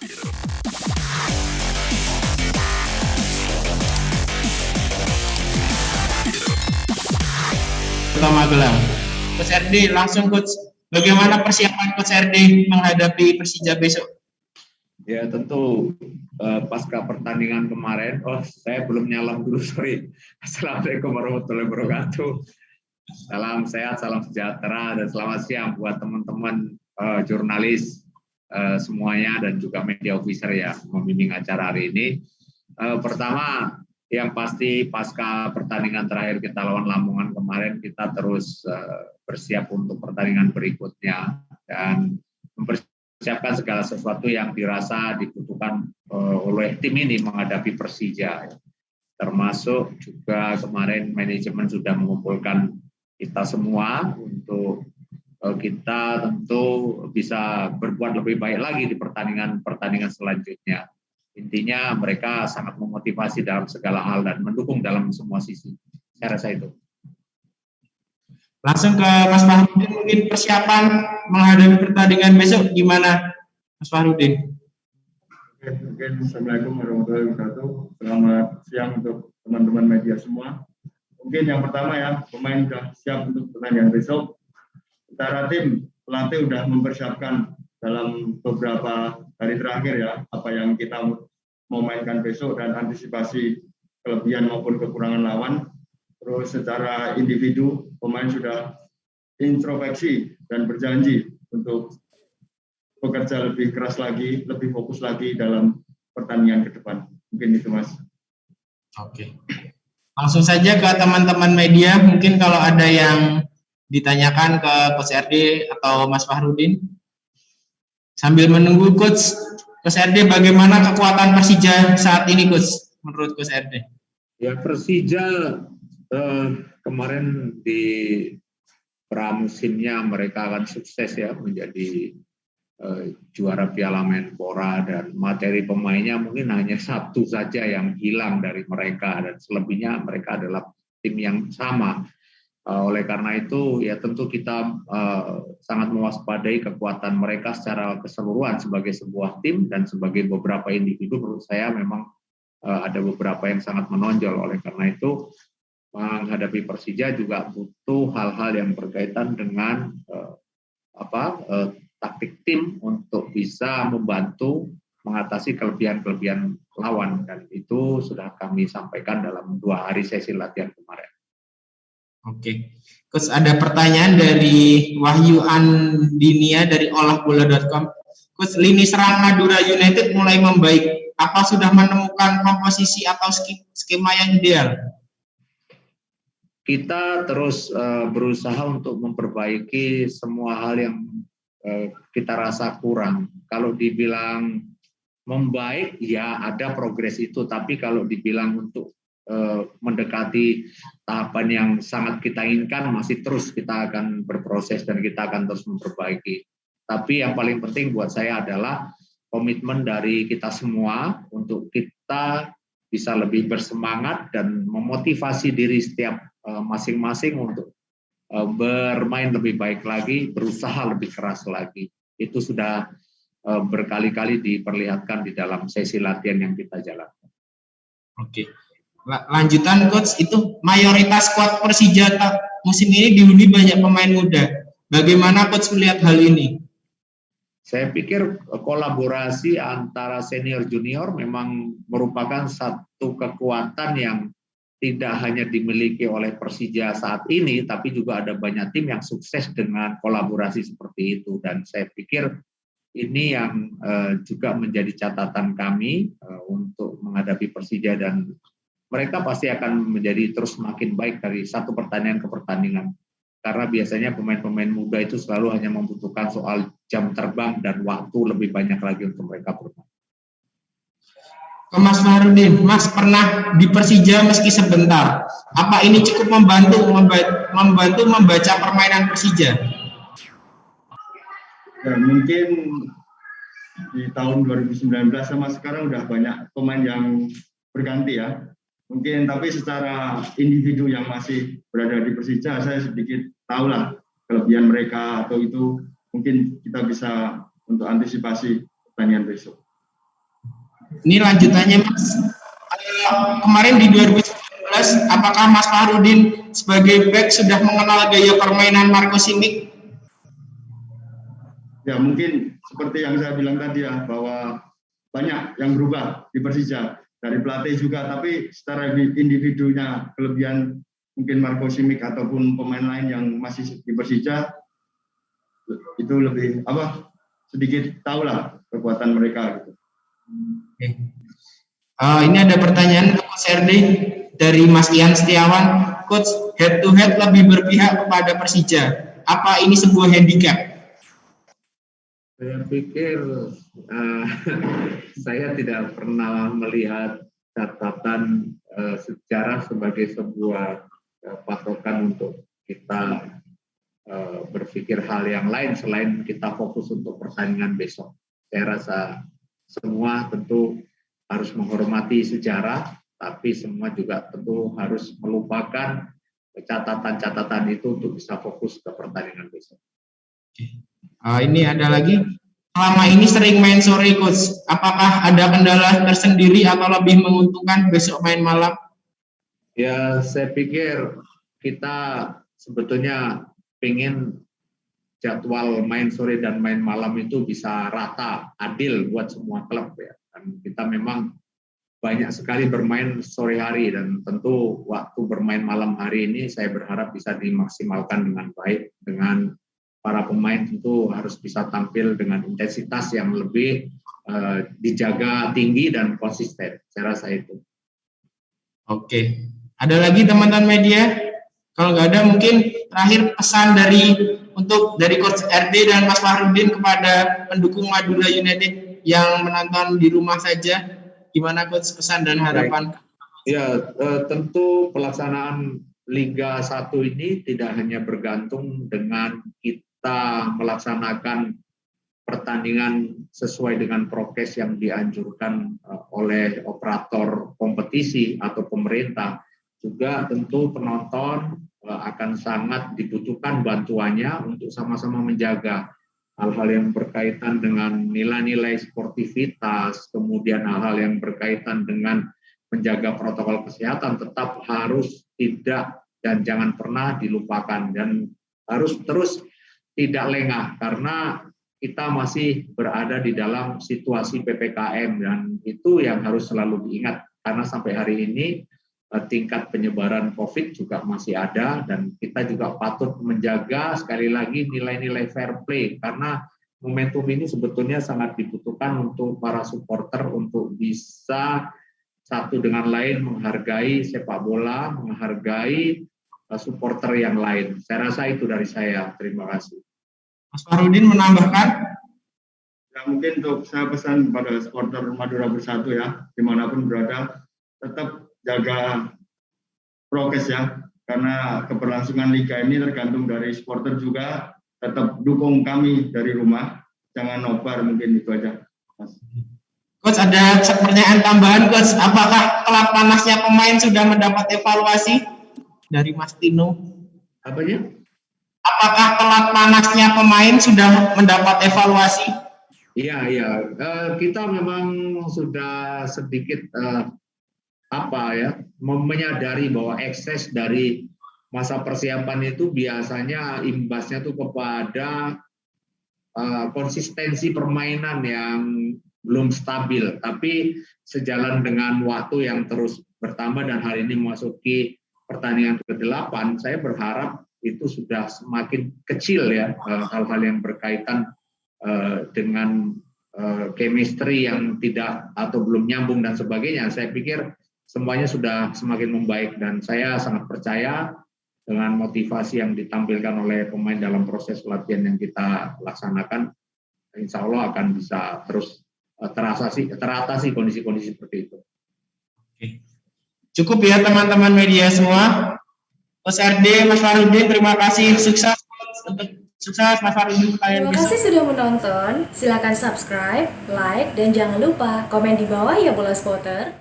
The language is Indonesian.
Kota Magelang. Coach RD, langsung Coach, bagaimana persiapan Coach RD menghadapi Persija besok? Ya tentu pasca pertandingan kemarin, saya belum nyalam dulu, sorry. Assalamualaikum warahmatullahi wabarakatuh. Salam sehat, salam sejahtera, dan selamat siang buat teman-teman jurnalis semuanya dan juga media officer yang membimbing acara hari ini. Pertama, yang pasti pasca pertandingan terakhir kita lawan Lamongan kemarin, kita terus bersiap untuk pertandingan berikutnya dan mempersiapkan segala sesuatu yang dirasa dibutuhkan oleh tim ini menghadapi Persija. Termasuk juga kemarin manajemen sudah mengumpulkan kita semua untuk kita tentu bisa berbuat lebih baik lagi di pertandingan selanjutnya. Intinya mereka sangat memotivasi dalam segala hal dan mendukung dalam semua sisi. Saya rasa itu. Langsung ke Mas Fahrudin, mungkin persiapan menghadapi pertandingan besok gimana, Mas Fahrudin? Mungkin Assalamualaikum warahmatullahi wabarakatuh. Selamat siang untuk teman-teman media semua. Mungkin yang pertama ya, pemain sudah siap untuk pertandingan besok. Secara tim, pelatih sudah mempersiapkan dalam beberapa hari terakhir ya, apa yang kita mau mainkan besok dan antisipasi kelebihan maupun kekurangan lawan. Terus secara individu, pemain sudah introspeksi dan berjanji untuk bekerja lebih keras lagi, lebih fokus lagi dalam pertandingan ke depan. Mungkin itu, Mas. Oke. Langsung saja ke teman-teman media, mungkin kalau ada yang ditanyakan ke Coach RD atau Mas Fahrudin. Sambil menunggu Coach RD, bagaimana kekuatan Persija saat ini, Coach, menurut Coach RD? Ya, Persija kemarin di pramusimnya mereka akan sukses ya menjadi juara Piala Menpora, dan materi pemainnya mungkin hanya satu saja yang hilang dari mereka, dan selebihnya mereka adalah tim yang sama. Oleh karena itu ya tentu kita sangat mewaspadai kekuatan mereka secara keseluruhan sebagai sebuah tim, dan sebagai beberapa individu menurut saya memang ada beberapa yang sangat menonjol. Oleh karena itu menghadapi Persija juga butuh hal-hal yang berkaitan dengan taktik tim untuk bisa membantu mengatasi kelebihan-kelebihan lawan, dan itu sudah kami sampaikan dalam 2 hari sesi latihan kemarin. Oke, Coach, ada pertanyaan dari Wahyu Andinia dari olahbola.com. Coach, lini serang Madura United mulai membaik. Apa sudah menemukan komposisi atau skema yang ideal? Kita terus berusaha untuk memperbaiki semua hal yang kita rasa kurang. Kalau dibilang membaik, ya ada progres itu. Tapi kalau dibilang untuk mendekati tahapan yang sangat kita inginkan, masih terus kita akan berproses dan kita akan terus memperbaiki. Tapi yang paling penting buat saya adalah komitmen dari kita semua untuk kita bisa lebih bersemangat dan memotivasi diri setiap masing-masing untuk bermain lebih baik lagi, berusaha lebih keras lagi. Itu sudah berkali-kali diperlihatkan di dalam sesi latihan yang kita jalankan. Oke. Lanjutan Coach, itu mayoritas skuad Persija musim ini dihuni banyak pemain muda. Bagaimana Coach melihat hal ini? Saya pikir kolaborasi antara senior junior memang merupakan satu kekuatan yang tidak hanya dimiliki oleh Persija saat ini, tapi juga ada banyak tim yang sukses dengan kolaborasi seperti itu. Dan saya pikir ini yang juga menjadi catatan kami untuk menghadapi Persija, dan mereka pasti akan menjadi terus semakin baik dari satu pertandingan ke pertandingan. Karena biasanya pemain-pemain muda itu selalu hanya membutuhkan soal jam terbang dan waktu lebih banyak lagi untuk mereka bermain. Ke Mas Fahrudin, Mas pernah di Persija meski sebentar. Apa ini cukup membantu membaca permainan Persija? Ya, mungkin di tahun 2019 sama sekarang udah banyak pemain yang berganti ya. Mungkin tapi secara individu yang masih berada di Persija, saya sedikit tahulah kelebihan mereka, atau itu mungkin kita bisa untuk antisipasi pertandingan besok. Ini lanjutannya Mas. Kemarin di 2019, apakah Mas Fahrudin sebagai back sudah mengenal gaya permainan Marco Simic? Ya mungkin seperti yang saya bilang tadi ya, bahwa banyak yang berubah di Persija dari pelatih juga, tapi secara individunya kelebihan mungkin Marco Simic ataupun pemain lain yang masih di Persija itu lebih sedikit tahulah kekuatan mereka gitu. Oke. Ini ada pertanyaan untuk Coach RD dari Mas Ian Setiawan. Coach, head to head lebih berpihak kepada Persija. Apa ini sebuah handicap? Saya pikir saya tidak pernah melihat catatan sejarah sebagai sebuah patokan untuk kita berpikir hal yang lain selain kita fokus untuk pertandingan besok. Saya rasa semua tentu harus menghormati sejarah, tapi semua juga tentu harus melupakan catatan-catatan itu untuk bisa fokus ke pertandingan besok. Ini ada lagi. Selama ini sering main sore, Coach. Apakah ada kendala tersendiri atau lebih menguntungkan besok main malam? Ya, saya pikir kita sebetulnya ingin jadwal main sore dan main malam itu bisa rata, adil buat semua klub ya. Dan kita memang banyak sekali bermain sore hari dan tentu waktu bermain malam hari ini saya berharap bisa dimaksimalkan dengan baik. Dengan para pemain tentu harus bisa tampil dengan intensitas yang lebih dijaga tinggi dan konsisten. Saya rasa itu. Oke. Ada lagi teman-teman media? Kalau nggak ada, mungkin terakhir pesan dari Coach RD dan Mas Fahrudin kepada pendukung Madura United yang menonton di rumah saja. Gimana Coach pesan dan harapan? Ya, tentu pelaksanaan Liga 1 ini tidak hanya bergantung dengan kita melaksanakan pertandingan sesuai dengan prokes yang dianjurkan oleh operator kompetisi atau pemerintah. Juga tentu penonton akan sangat dibutuhkan bantuannya untuk sama-sama menjaga hal-hal yang berkaitan dengan nilai-nilai sportivitas, kemudian hal-hal yang berkaitan dengan menjaga protokol kesehatan tetap harus tidak dan jangan pernah dilupakan dan harus terus tidak lengah karena kita masih berada di dalam situasi PPKM dan itu yang harus selalu diingat karena sampai hari ini tingkat penyebaran COVID juga masih ada dan kita juga patut menjaga sekali lagi nilai-nilai fair play karena momentum ini sebetulnya sangat dibutuhkan untuk para supporter untuk bisa satu dengan lain menghargai sepak bola, menghargai supporter yang lain. Saya rasa itu dari saya. Terima kasih. Mas Fahrudin menambahkan? Ya, mungkin untuk saya pesan pada supporter Madura Bersatu ya, dimanapun berada, tetap jaga prokes ya, karena keberlangsungan liga ini tergantung dari supporter juga, tetap dukung kami dari rumah, jangan nobar, mungkin itu aja. Mas. Coach, ada pertanyaan tambahan Coach, apakah kelab panasnya pemain sudah mendapat evaluasi dari Mas Tino? Apanya? Apakah kelab panasnya pemain sudah mendapat evaluasi? Iya, kita memang sudah sedikit menyadari bahwa ekses dari masa persiapan itu biasanya imbasnya tuh kepada konsistensi permainan yang belum stabil, tapi sejalan dengan waktu yang terus bertambah dan hari ini memasuki pertandingan ke-8, saya berharap itu sudah semakin kecil ya hal-hal yang berkaitan dengan chemistry yang tidak atau belum nyambung dan sebagainya. Saya pikir semuanya sudah semakin membaik dan saya sangat percaya dengan motivasi yang ditampilkan oleh pemain dalam proses latihan yang kita laksanakan, insya Allah akan bisa terus teratasi kondisi-kondisi seperti itu. Oke. Cukup ya teman-teman media semua. Coach RD, Mas Fahrudin, terima kasih. Sukses Mas Fahrudin. Terima kasih sudah menonton. Silakan subscribe, like, dan jangan lupa komen di bawah ya Bola Spotter.